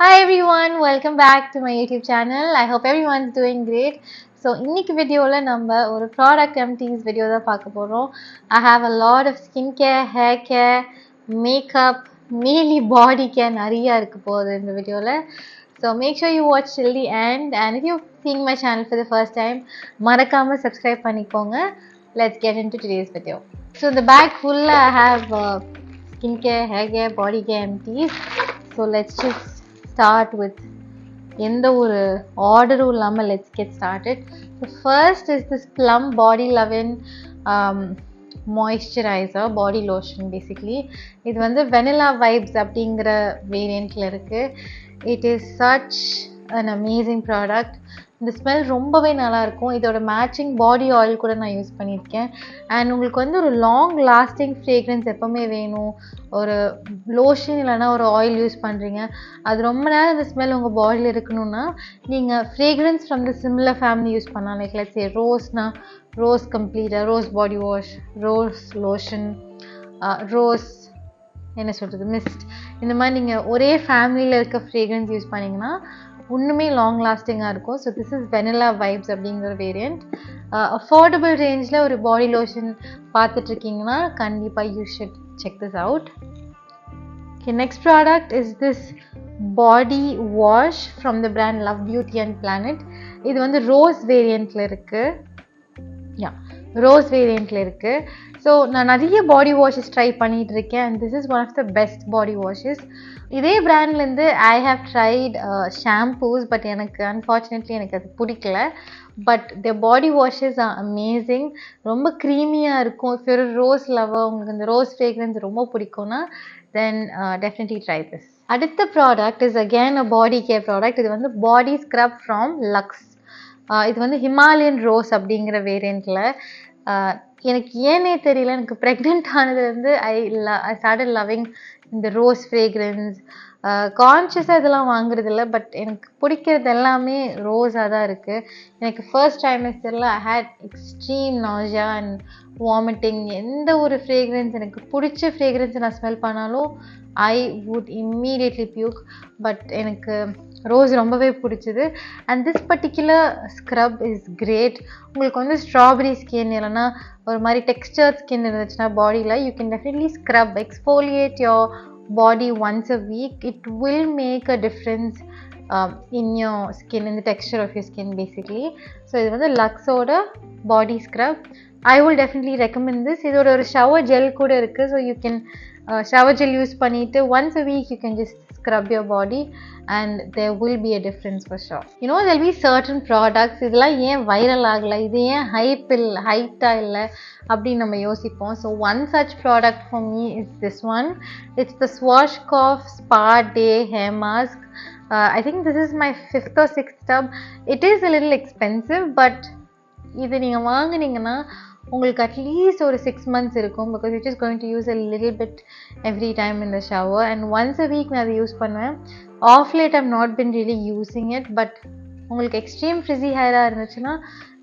Hi everyone, welcome back to my YouTube channel. I hope everyone's doing great. So இன்னைக்கு வீடியோல நம்ம ஒரு product empties video தான் பார்க்க போறோம். I have a lot of skincare, hair care, makeup, mainly body care நிறைய இருக்க போகுது இந்த வீடியோல. So make sure you watch till the end, and if you're seeing my channel for the first time, மறக்காம subscribe பண்ணிக்கோங்க. Let's get into today's video. So the bag full I have skincare, hair care, body care empties. So let's just start with எந்த ஒரு ஆர்டரும் இல்லாமல் let's get started. So first is this Plum Body Lovin' moisturizer body lotion. basically இது வந்து vanilla vibes அப்படிங்கிற வேரியண்ட்ல இருக்கு. It is such an amazing product. இந்த smell ரொம்பவே நல்லா இருக்கும். இதோட மேட்சிங் பாடி ஆயில் கூட நான் யூஸ் பண்ணியிருக்கேன். அண்ட் உங்களுக்கு வந்து ஒரு லாங் லாஸ்டிங் ஃப்ரேக்ரன்ஸ் எப்போவுமே வேணும், ஒரு லோஷன் இல்லைனா ஒரு ஆயில் யூஸ் பண்ணுறீங்க, அது ரொம்ப நேரம் இந்த ஸ்மெல் உங்கள் பாடியில் இருக்கணும்னா நீங்கள் fragrance from the similar family use பண்ணலாம். Like let's say Rosna rose கம்ப்ளீட்டாக, rose body wash, rose lotion, rose என்ன சொல்கிறது மிஸ்ட், இந்த மாதிரி நீங்கள் ஒரே ஃபேமிலியில் இருக்க ஃப்ரேக்ரன்ஸ் யூஸ் பண்ணிங்கன்னா இன்னுமே லாங் லாஸ்டிங்காக இருக்கும். So this is vanilla vibes அப்படிங்கிற வேரியண்ட். அஃபோர்டபுள் ரேஞ்சில் ஒரு பாடி லோஷன் பார்த்துட்ருக்கீங்கன்னா கண்டிப்பாக you should check this out. Okay, next product is this body wash from the brand Love Beauty and Planet. இது வந்து ரோஸ் வேரியண்ட்டில் இருக்குது. ரோஸ் வேரியண்ட்டில் இருக்குது. ஸோ நான் நிறைய பாடி வாஷஸ் ட்ரை பண்ணிகிட்டு இருக்கேன், and this is one of the best body washes. இதே பிராண்ட்லேருந்து I have tried shampoos, but எனக்கு அன்ஃபார்ச்சுனேட்லி எனக்கு அது பிடிக்கல. But the body washes are amazing. ரொம்ப க்ரீமியாக இருக்கும். இஃப் யூர் ரோஸ் லவர், உங்களுக்கு இந்த ரோஸ் ஃப்ரேக்ரன்ஸ் ரொம்ப பிடிக்கும்னா தென் டெஃபினெட்லி ட்ரை திஸ். அடுத்த product is again a body care product. இது வந்து பாடி ஸ்க்ரப் ஃப்ரம் லக்ஸ். இது வந்து ஹிமாலயன் ரோஸ் அப்படிங்கிற வேரியண்ட்டில். எனக்கு ஏனே தெரியல, எனக்கு ப்ரெக்னென்ட் ஆனதுலேருந்து ஐ ஸ்டார்டட் லவ்விங் இந்த ரோஸ் ஃப்ரேக்ரன்ஸ். கான்ஷியஸாக இதெல்லாம் வாங்குறதில்ல, பட் எனக்கு பிடிக்கிறது எல்லாமே ரோஸாக தான் இருக்குது. எனக்கு ஃபர்ஸ்ட் ட்ரைமெஸ்டரில் I had extreme nausea and vomiting. எந்த ஒரு ஃப்ரேக்ரன்ஸ் எனக்கு பிடிச்ச ஃப்ரேக்ரன்ஸை நான் ஸ்மெல் பண்ணாலும் I would immediately puke. But எனக்கு ரோஸ் ரொம்பவே பிடிச்சிது. And this particular scrub is great. உங்களுக்கு வந்து ஸ்ட்ராபெரி ஸ்கின் இல்லைனா ஒரு மாதிரி டெக்ஸ்டர் ஸ்கின் இருந்துச்சுன்னா பாடியில், you can definitely scrub, exfoliate your body once a week. It will make a difference in your skin, in the texture of your skin basically. So இது வந்து லக்ஸோட body scrub. I will definitely recommend this. இதோட ஒரு shower gel கூட இருக்குது. So you can shower gel use பண்ணிவிட்டு once a week you can just scrub your body and there will be a difference for sure. You know, there will be certain products இதெல்லாம் ஏன் viral ஆகலை, இது ஏன் ஹைட்டாக இல்லை அப்படின்னு நம்ம யோசிப்போம். So one such product for me is this one. It's the Schwarzkopf spa day hair mask. I think this is my 5th or 6th tub. It is a little expensive, but இது நீங்கள் வாங்கினீங்கன்னா உங்களுக்கு at least ஒரு 6 months இருக்கும். Because it is going to use a little bit every time in the shower. And once a week நான் அதை use பண்ணுவேன். Of late I'm not been really using it, but உங்களுக்கு எக்ஸ்ட்ரீம் ஃப்ரிஸி ஹேராக இருந்துச்சுன்னா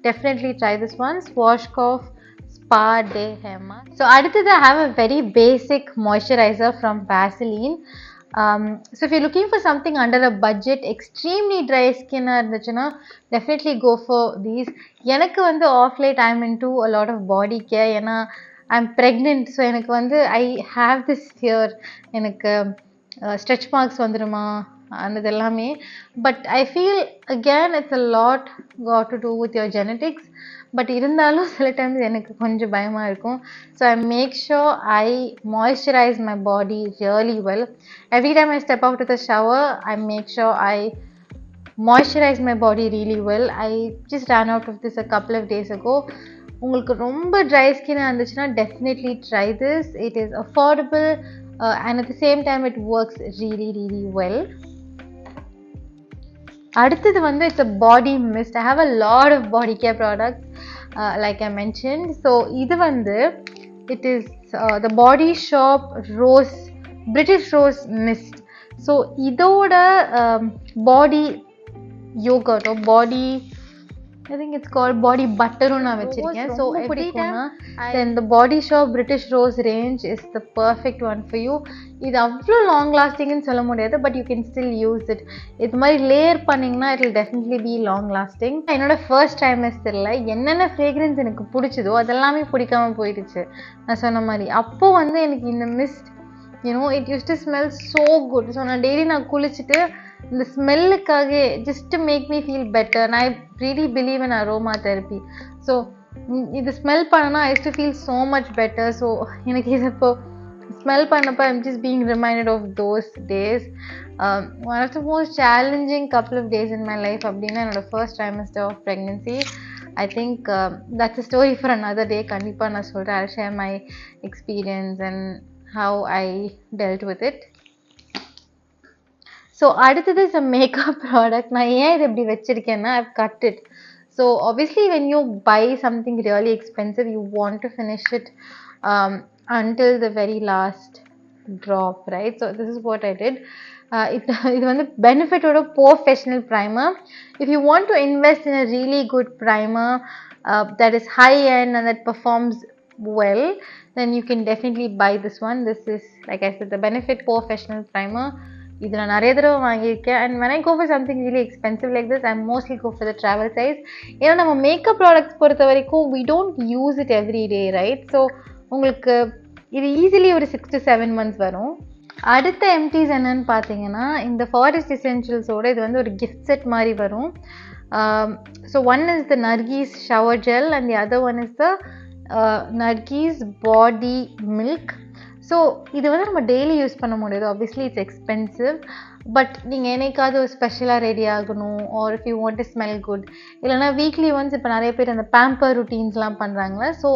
definitely try this one, Schwarzkopf spa day hair mask. So அடுத்தது I have a very basic moisturizer from Vaseline. So if you're looking for something under a budget, extremely dry skin இருந்துச்சுன்னா definitely go for these. எனக்கு வந்து off late I'm into a lot of body care. ஏன்னா I'm pregnant, so எனக்கு வந்து I have this fear, எனக்கு stretch marks வந்துடுமா அந்த எல்லாமே. But I feel again it's a lot got to do with your genetics. But இருந்தாலும் சில times எனக்கு கொஞ்சம் பயமாக இருக்கும். So I make sure I moisturise my body really well. Every time I step out to the shower I make sure I moisturise my body really well. I just run out of this a couple of days ago. உங்களுக்கு ரொம்ப dry ஸ்கின்னாக இருந்துச்சுன்னா definitely try this. It is affordable and at the same time it works really really well. அடுத்தது வந்து it's a body mist. I have a lot of body care products like I mentioned. So இது வந்து it is the Body Shop rose British rose mist. So இதோட body யோகர்ட்டோ body I think it's called body butter நான் வச்சிருக்கேன். So every time then the Body Shop British Rose range is the perfect one for you. இது அவ்வளோ long லாஸ்டிங்னு சொல்ல முடியாது, but you can still use it. இது மாதிரி layer பண்ணிங்கன்னா it will definitely be long lasting. என்னோட ஃபர்ஸ்ட் ட்ரைமஸ்டரில் என்னென்ன ஃப்ரேக்ரன்ஸ் எனக்கு பிடிச்சதோ அதெல்லாமே பிடிக்காம போயிடுச்சு. நான் சொன்ன மாதிரி அப்போ வந்து எனக்கு இந்த mist it use to smell so good. So நான் டெய்லி நான் குளிச்சுட்டு இந்த ஸ்மெல்லுக்காக just to make me feel better. I really believe in aroma therapy. So இது ஸ்மெல் பண்ணனா I do feel so much better. So எனக்கு இது இப்போ ஸ்மெல் பண்ணப்போ I'm just being reminded of those days. One of the most challenging couple of days in my life அப்படின்னா என்னோட first trimester of pregnancy. I think that's a story for another day. கண்டிப்பாக நான் சொல்கிறேன். I'll share my experience and how I dealt with it. So அடுத்தது is a makeup product. நான் ஏன் இது இப்படி வச்சுருக்கேன்னா I've cut it. So obviously when you buy something really expensive you want to finish it until the very last drop, right? So this is what I did. இது வந்து பெனிஃபிட்டோட professional primer. If you want to invest in a really good primer that is high end and that performs well, then you can definitely buy this one. This is, like I said, the Benefit Professional Primer. இது நான் நிறைய தடவை வாங்கியிருக்கேன். And when I go for something really expensive like this, I mostly go for the travel size. ஏன்னா நம்ம makeup products பொறுத்த வரைக்கும் we don't use it every day, right? So உங்களுக்கு இது ஈஸிலி ஒரு 6 to 7 months வரும். அடுத்த எம்டிஸ் என்னன்னு பார்த்தீங்கன்னா இந்த ஃபாரஸ்ட் எசென்ஷியல்ஸோட இது வந்து ஒரு கிஃப்ட் செட் மாதிரி வரும். So one is the Nargis shower gel and the other one is the Nargis body milk. So இது வந்து நம்ம டெய்லி யூஸ் பண்ண முடியாது. Obviously it's expensive. பட் நீங்கள் என்னைக்காவது ஒரு ஸ்பெஷலாக ரெடி ஆகணும், or if you want to smell good, இல்லைனா வீக்லி ஒன்ஸ் இப்போ நிறைய பேர் அந்த பேம்பர் ருட்டீன்ஸ்லாம் பண்ணுறாங்களே, so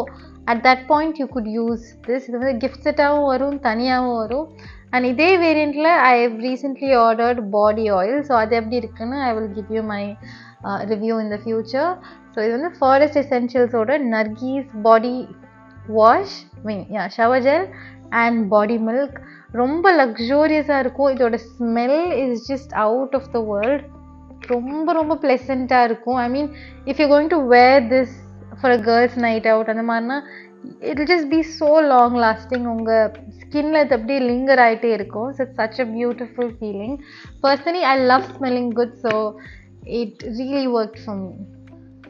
at that point you could use this. இது வந்து கிஃப்ட் செட்டாகவும் வரும், தனியாகவும் வரும். அண்ட் இதே வேரியண்ட்டில் I have recently ordered body oil. So அது எப்படி இருக்குன்னு I will give you my review in the future. So இது வந்து ஃபாரஸ்ட் எசென்ஷியல்ஸோட Nargis body wash shower gel and body milk. ரொம்ப லக்ஸூரியஸாக இருக்கும். இதோட smell is just out of the world. ரொம்ப ரொம்ப ப்ளசண்ட்டாக இருக்கும். I mean if you going to wear this for a girls night out அந்த மாதிரினா it will just be so long lasting. உங்கள் ஸ்கின்ல இது அப்படியே லிங்கர் ஆகிட்டே இருக்கும். So it's such a beautiful feeling. Personally I love smelling good, so it really worked for me.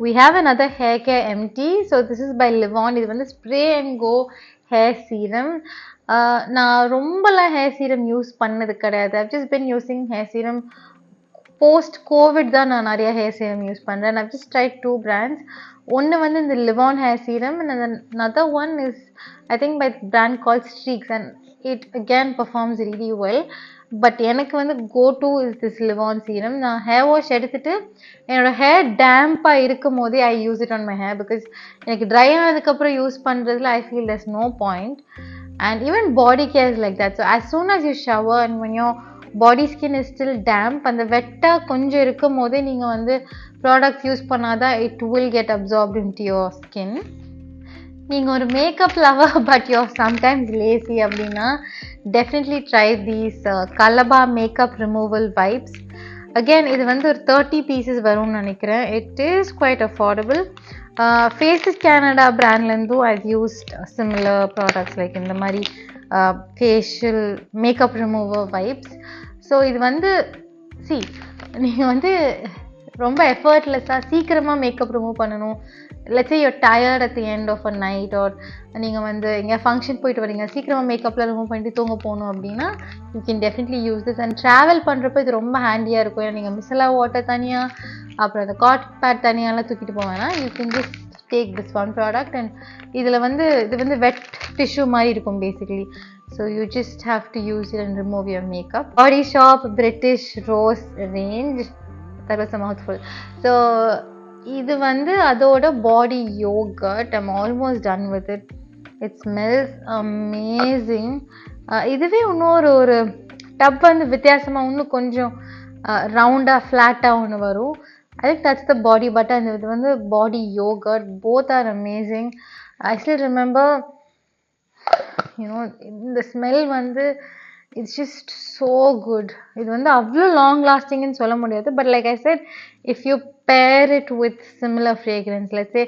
We have another hair care empty. So this is by Livon. இது வந்து spray and go hair serum. நான் ரொம்பலாம் hair serum use பண்ணது கிடையாது. I've just been using hair serum post covid தான் நான் நிறைய hair serum use பண்ணுறேன். I've just tried 2 brands. ஒன்று வந்து இந்த Livon hair serum and another one is I think by brand called Streaks and it again performs really well. But எனக்கு வந்து go to is this Livon serum. நான் hair wash எடுத்துகிட்டு என்னோடய hair டேம்பாக இருக்கும் போதே I use it on my hair. Because எனக்கு dry ஆனதுக்கப்புறம் யூஸ் பண்ணுறதுல I feel there's no point. And even body care is like that. So as soon as you shower and when your body skin is still damp, அந்த வெட்டாக கொஞ்சம் இருக்கும் போதே நீங்கள் வந்து products use பண்ணாதான் it will get absorbed into your skin. நீங்கள் ஒரு makeup lover but you are sometimes lazy அப்படின்னா definitely try these Kalaba makeup removal wipes. Again இது வந்து ஒரு 30 pieces வரும்னு நினைக்கிறேன். It is quite affordable. Faces Canada brandலேருந்தும் I've used similar products like இந்த மாதிரி facial makeup remover wipes. So இது வந்து நீங்கள் வந்து ரொம்ப எஃபர்ட்லெஸ்ஸாக சீக்கிரமாக மேக்கப் ரிமூவ் பண்ணணும். let's say you're tired at the end of a night or நீங்கள் வந்து எங்கே ஃபங்க்ஷன் போயிட்டு வரீங்க, சீக்கிரமாக மேக்கப்பில் ரிமூவ் பண்ணிட்டு தூங்க போகணும் அப்படின்னா you can definitely use this. And travel பண்ணுறப்ப இது ரொம்ப ஹேண்டியாக இருக்கும். ஏன்னா நீங்கள் மிசலா வாட்டர் தனியாக அப்புறம் அந்த காட் பேட் தனியாலாம் தூக்கிட்டு போவேன்னா you can just take this one product. And இதில் வந்து இது வந்து வெட் டிஷ்யூ மாதிரி இருக்கும் basically. So you just have to use it and remove your makeup. Body Shop British Rose range. That was a mouthful. So இது வந்து அதோட பாடி yoghurt. I'm almost done with it. It smells amazing. இதுவே இன்னொரு dub வந்து வித்தியாசமாக இன்னும் கொஞ்சம் ரவுண்டாக ஃப்ளாட்டாக ஒன்று வரும். I think that's the body butter and இது வந்து body yogurt. Both are amazing. I still remember இந்த ஸ்மெல் வந்து இட்ஸ் ஜஸ்ட் ஸோ குட். இது வந்து அவ்வளோ லாங் லாஸ்டிங்னு சொல்ல முடியாது. But like I said, if you pair it with similar fragrance, let's say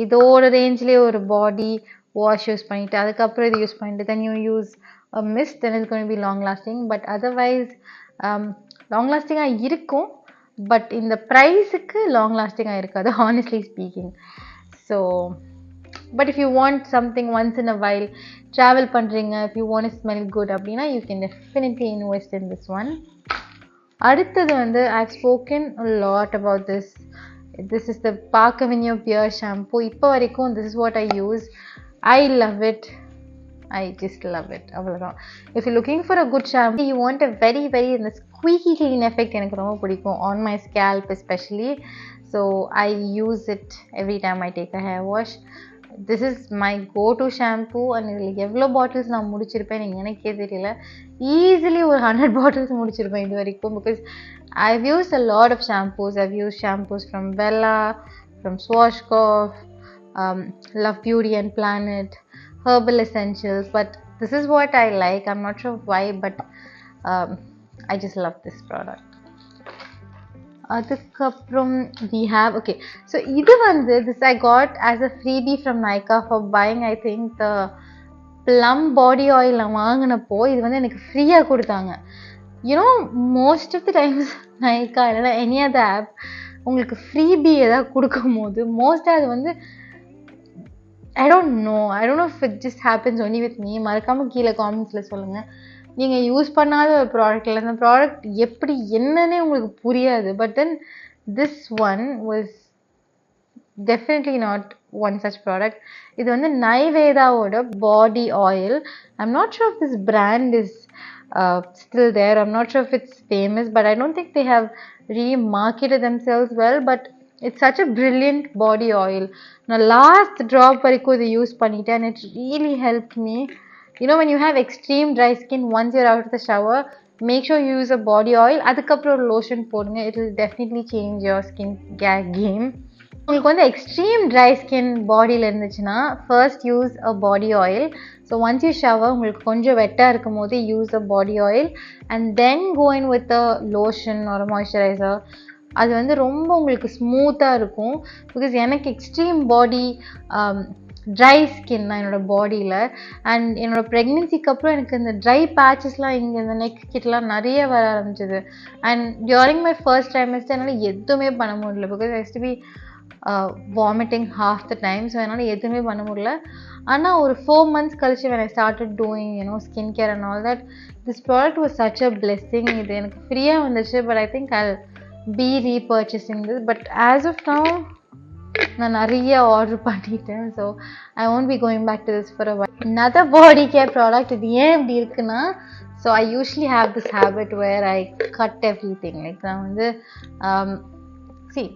இதோட ரேஞ்ச்லேயே ஒரு பாடி வாஷ் யூஸ் பண்ணிவிட்டு அதுக்கப்புறம் இது யூஸ் பண்ணிட்டு then you use a mist, then it's going to be long lasting. But otherwise long லாஸ்டிங்காக இருக்கும், but இந்த ப்ரைஸுக்கு லாங் லாஸ்டிங்காக இருக்காது, honestly speaking. So but if you want something once in a while, travel பண்றீங்க, if you want to smell good அப்படின்னா you can definitely invest in this one. அடுத்தது வந்து I've spoken a lot about this. This is the Park Avenue Pure shampoo. இப்போ வரைக்கும் this is what I use. I love it. I just love it. அவ்வளவுதான். If you're looking for a good shampoo, you want a very very இந்த squeaky clean effect எனக்கு ரொம்ப பிடிக்கும் on my scalp especially. So I use it every time I take a hair wash. This is my go-to shampoo. and இதில் எவ்வளோ bottles நான் முடிச்சிருப்பேன் நீங்கள் எனக்கே தெரியல. ஈஸிலி ஒரு 100 பாட்டில்ஸ் முடிச்சிருப்பேன் இது வரைக்கும். Because I've used a lot of shampoos. I've used shampoos from Bella, from Schwarzkopf, Love Beauty and Planet, Herbal Essentials. But this is what I like. I'm not sure why, but I just love this product. அதுக்கப்புறம் we have, okay, so இது வந்து this I got as a freebie from Nykaa for buying I think the plum body oil. நான் வாங்கினப்போ இது வந்து எனக்கு ஃப்ரீயாக கொடுத்தாங்க. most of the times Nykaa இல்லைனா any other app உங்களுக்கு ஃப்ரீபி ஏதாவது கொடுக்கும் போது மோஸ்ட்டாக அது வந்து I don't know if it just happens only with me. மறக்காமல் கீழே காமெண்ட்ஸில் சொல்லுங்கள். நீங்கள் யூஸ் பண்ணாத ஒரு ப்ராடக்ட் இல்லை, அந்த ப்ராடக்ட் எப்படி என்னன்னே உங்களுக்கு புரியாது. But then this one was definitely not one such product. இது வந்து நைவேதாவோட body oil. I'm not sure if this brand is still there. I'm not sure if it's famous, but I don't think they have really marketed themselves well. But it's such a brilliant body oil. நான் last drop வரைக்கும் இதை use பண்ணிட்டேன் and it really helped me. When you have extreme dry skin, once you're out of the shower, make sure you use a body oil. அதுக்கப்புறம் ஒரு lotion போடுங்க. It will definitely change your skin game. உங்களுக்கு வந்து extreme try skin பாடியில் இருந்துச்சுன்னா first use a body oil. So once you shower உங்களுக்கு கொஞ்சம் வெட்டாக இருக்கும் போது use a body oil and then go in with a lotion ஒரு மாய்ஸ்சரைசர். அது வந்து ரொம்ப உங்களுக்கு ஸ்மூத்தாக இருக்கும். பிகாஸ் எனக்கு எக்ஸ்ட்ரீம் பாடி ட்ரை ஸ்கின் தான் என்னோடய பாடியில். அண்ட் என்னோடய ப்ரெக்னென்சிக்கு அப்புறம் எனக்கு இந்த ட்ரை பேச்சஸ்லாம் இங்கே இந்த நெக் கிட்டலாம் நிறைய வர ஆரம்பிச்சிது. And during my first trimester என்னால் எதுவுமே பண்ண முடியல. Because I used to be vomiting half the time. So என்னால் எதுவுமே பண்ண முடியல. ஆனால் ஒரு 4 months கழிச்சு when I started doing skin care and all that, this product was such a blessing. இது எனக்கு ஃப்ரீயாக வந்துச்சு. But I think I'll be repurchasing this. But as of now நான் நிறைய ஆர்டர் பண்ணிட்டேன். So I won't be going back to this for a while. Another body care product. இது ஏன் இப்படி இருக்குன்னா, so I usually have this habit where I cut everything. Like நான் வந்து see,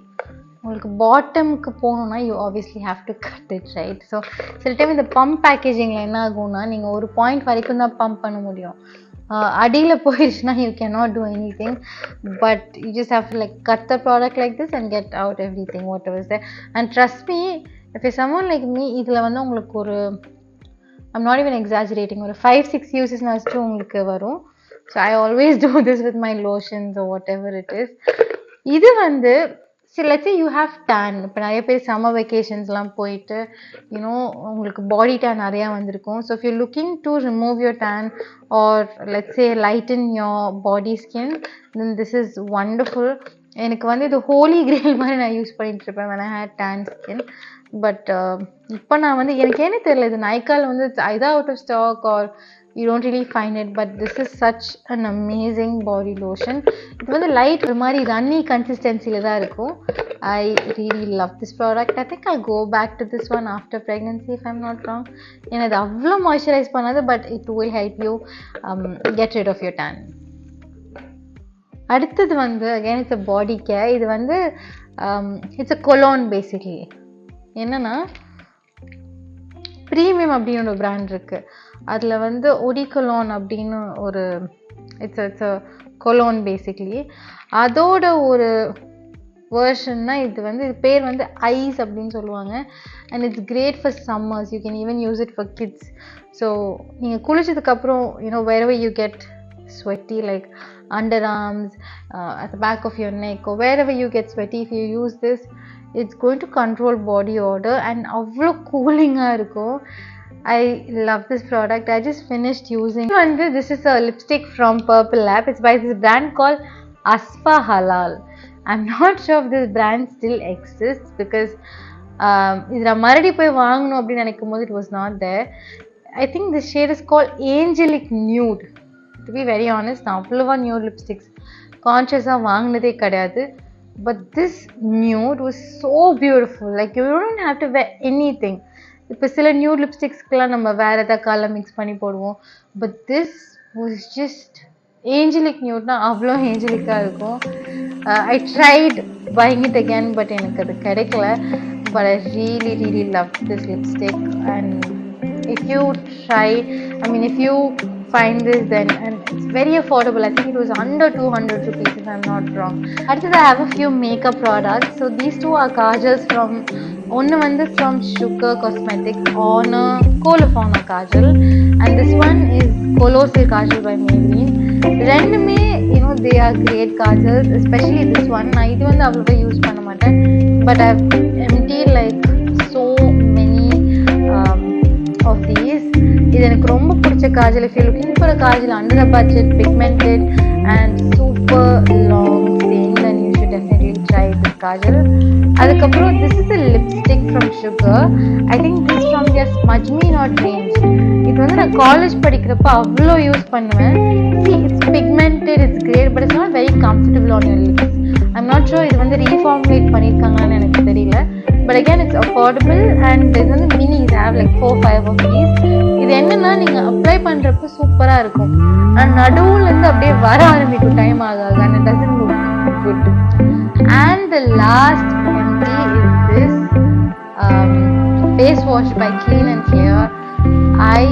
உங்களுக்கு பாட்டமுக்கு போகணுன்னா you obviously have to cut it, right? So சில time இந்த பம்ப் பேக்கேஜிங்கில் என்ன ஆகும்னா, நீங்கள் ஒரு பாயிண்ட் வரைக்கும் தான் பம்ப் பண்ண முடியும். அடியில் போயிடுச்சுன்னா you cannot do anything. But you just have to like cut the product like this and get out everything whatever is there. And trust me, if you someone like me, இதில் வந்து உங்களுக்கு ஒரு I'm not even exaggerating, ஒரு 5-6 uses வச்சுட்டு உங்களுக்கு வரும். So I always do this with my lotions or whatever it is. இது வந்து let's say you have tan. இப்போ நிறைய பேர் சம்மர் வெக்கேஷன்ஸ்லாம் போயிட்டு உங்களுக்கு பாடி டேன் நிறையா வந்திருக்கும். So if you looking to remove your tan or let's say lighten your body skin, then this is wonderful. எனக்கு வந்து இது ஹோலி கிரெயில் மாதிரி நான் யூஸ் பண்ணிட்டு இருப்பேன் when I had tan skin. But இப்போ நான் வந்து எனக்கு ஏன்னே தெரியல, இது நைக்கால் வந்து either out of stock or you don't really find it, but this is such an amazing body lotion. இது வந்து லைட் ஒரு மாதிரி ரன்னி கன்சிஸ்டன்சியில் தான் இருக்கும். I really love this product. I think I'll go back to this one after pregnancy if I'm not wrong. ஏன்னா இது அவ்வளோ மாய்ஸ்சரைஸ் பண்ணாது, but it will help you get rid of your tan. அடுத்தது வந்து again it's a body care. இது வந்து it's a cologne basically. என்னன்னா premium அப்படின்னு ஒரு பிராண்ட் இருக்குது. அதில் வந்து ஒடிகலோன் அப்படின்னு ஒரு இட்ஸ் அ கொலோன் பேசிக்லி. அதோட ஒரு வேர்ஷன்னா இது வந்து இது பேர் வந்து ஐஸ் அப்படின்னு சொல்லுவாங்க. And it's great for summers. You can even use it for kids. So நீங்கள் குளிச்சதுக்கப்புறம் wherever you get sweaty, like underarms, at the back of your neck, or wherever you get sweaty, if you use this, it's going to control body odor and avlo cooling ah irukum. I love this product. I just finished using this is a lipstick from Purple Lab. It's by this brand called Aspa Halal. I'm not sure if this brand still exists because இதுல மறுபடி போய் வாங்கணும் அப்படின்னு நினைக்கும் போது it was not there. I think this shade is called Angelic Nude. To be very honest, நான் அவ்வளவா nude lipsticks கான்ஷியஸாக வாங்கினதே கிடையாது. But this nude was so beautiful. Like you don't have to wear anything. இப்போ சில nude லிப்ஸ்டிக்ஸ்க்கெலாம் நம்ம வேறு எதாவது colour mix பண்ணி போடுவோம். But this was just angelic நியூட்னா அவ்வளோ ஏஞ்சலிக்காக இருக்கும். I tried buying it again, but எனக்கு அது கிடைக்கல. But I really love this lipstick. And if you try, I mean if you find this, then, and it's very affordable. I think it was under 200 rupees if I'm not wrong. அடுத்தது I have a few makeup products. So these two are kajals from ஒன்று வந்து from Sugar Cosmetics on a Colophon kajal, and this one is Colossal kajal by Maybelline. ரெண்டுமே they are great kajals, especially this one. நான் இது வந்து அவ்வளோவா use பண்ண மாட்டேன், but I've emptied like so many of these. இது எனக்கு ரொம்ப பிடிச்ச Kajal. If you're looking for a kajal under a budget, pigmented and super long staying, then you should definitely try this kajal. அதுக்கப்புறம் this is a lipstick from Sugar. I think this is from their Smudge Me Not range. இது வந்து நான் college படிக்கிறப்ப அவ்வளோ use பண்ணுவேன். See, it's pigmented, it's great, but it's not very comfortable on your lips. I'm not sure இது வந்து reformulate பண்ணியிருக்காங்கன்னு எனக்கு தெரியல. But again, it's affordable and இது வந்து mini. They have like 4-5 of these. இது என்னன்னா நீங்கள் அப்ளை பண்ணுறப்ப சூப்பராக இருக்கும், ஆனால் நடுவுலேருந்து அப்படியே வர ஆரம்பிக்கும் டைம் ஆகாது, and it doesn't look good. And the last empty is this face wash by Clean and Clear. I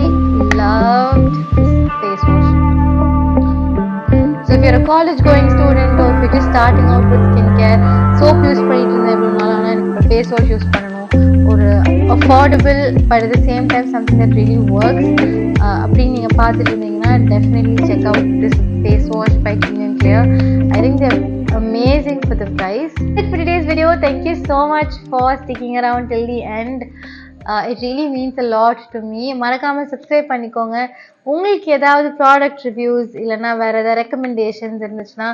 loved this face wash. So if you're a college going student or if you're just starting out with skincare, soap use பண்ணிட்டு இருந்தேன் எவ்வளோ நாள், ஆனால் எனக்கு face wash use பண்ணணும், ஒரு affordable but at the same time something that really works அப்படின்னு நீங்கள் பார்த்துட்டு இருந்தீங்கன்னா definitely check out this face wash by Clean and Clear. I think they're amazing for the price. That's it for today's video. Thank you so much for sticking around till the end. It really means a lot to me. மறக்காமல் subscribe பண்ணிக்கோங்க. உங்களுக்கு ஏதாவது product reviews இல்லைனா வேறு ஏதாவது recommendations இருந்துச்சுன்னா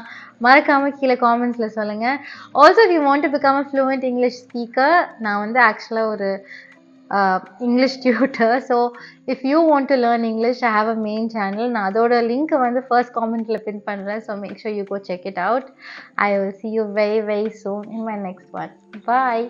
மறக்காமல் கீழே காமெண்ட்ஸில் சொல்லுங்கள். Also if you want to become a fluent English speaker, நான் வந்து ஆக்சுவலாக ஒரு English tutor. So if you want to learn English, I have a main channel. நான் அதோட லிங்க்கை வந்து ஃபர்ஸ்ட் காமெண்ட்டில் பின் பண்ணுறேன். So make sure you go check it out. I will see you very soon in my next one. Bye.